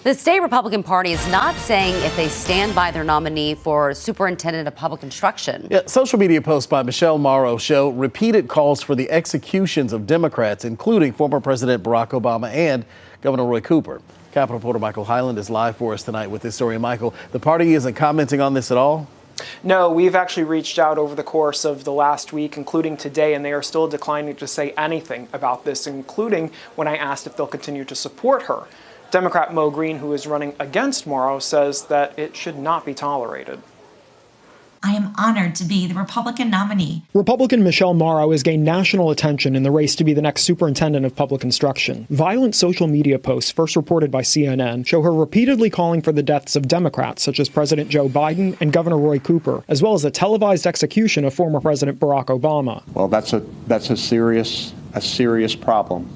The state Republican Party is not saying if they stand by their nominee for Superintendent of Public Instruction. Yeah, social media posts by Michelle Morrow show repeated calls for the executions of Democrats, including former President Barack Obama and Governor Roy Cooper. Capitol reporter Michael Hyland is live for us tonight with this story. Michael, the party isn't commenting on this at all? No, we've actually reached out over the course of the last week, including today, and they are still declining to say anything about this, including when I asked if they'll continue to support her. Democrat Mo Green, who is running against Morrow, says that it should not be tolerated. I am honored to be the Republican nominee. Republican Michelle Morrow has gained national attention in the race to be the next superintendent of public instruction. Violent social media posts, first reported by CNN, show her repeatedly calling for the deaths of Democrats such as President Joe Biden and Governor Roy Cooper, as well as a televised execution of former President Barack Obama. Well, that's a serious problem,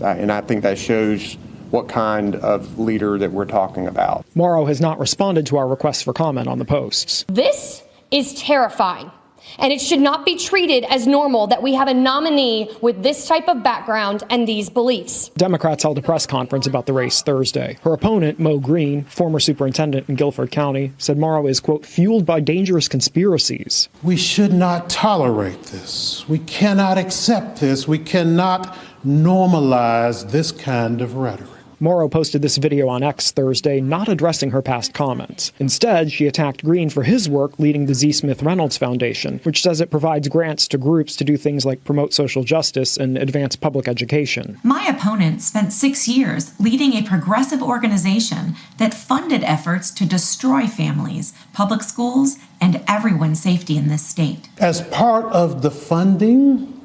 and I think that shows what kind of leader that we're talking about. Morrow has not responded to our request for comment on the posts. This is terrifying, and it should not be treated as normal that we have a nominee with this type of background and these beliefs. Democrats held a press conference about the race Thursday. Her opponent, Mo Green, former superintendent in Guilford County, said Morrow is, quote, fueled by dangerous conspiracies. We should not tolerate this. We cannot accept this. We cannot normalize this kind of rhetoric. Morrow posted this video on X Thursday, not addressing her past comments. Instead, she attacked Green for his work leading the Z. Smith Reynolds Foundation, which says it provides grants to groups to do things like promote social justice and advance public education. My opponent spent 6 years leading a progressive organization that funded efforts to destroy families, public schools, and everyone's safety in this state. As part of the funding,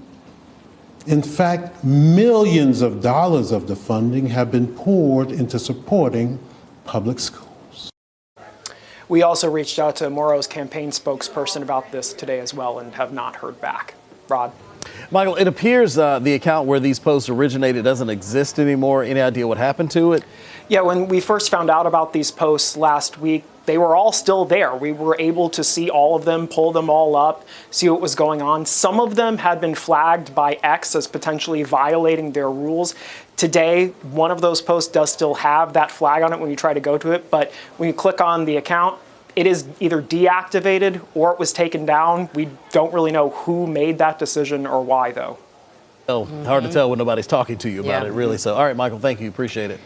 in fact, millions of dollars of the funding have been poured into supporting public schools. We also reached out to Morrow's campaign spokesperson about this today as well and have not heard back. Rod? Michael, it appears the account where these posts originated doesn't exist anymore. Any idea what happened to it? Yeah, when we first found out about these posts last week, they were all still there. We were able to see all of them, pull them all up, see what was going on. Some of them had been flagged by X as potentially violating their rules. Today, one of those posts does still have that flag on it when you try to go to it, but when you click on the account, it is either deactivated or it was taken down. We don't really know who made that decision or why, though. Oh, hard to tell when nobody's talking to you about it, really. So, all right, Michael, thank you. Appreciate it.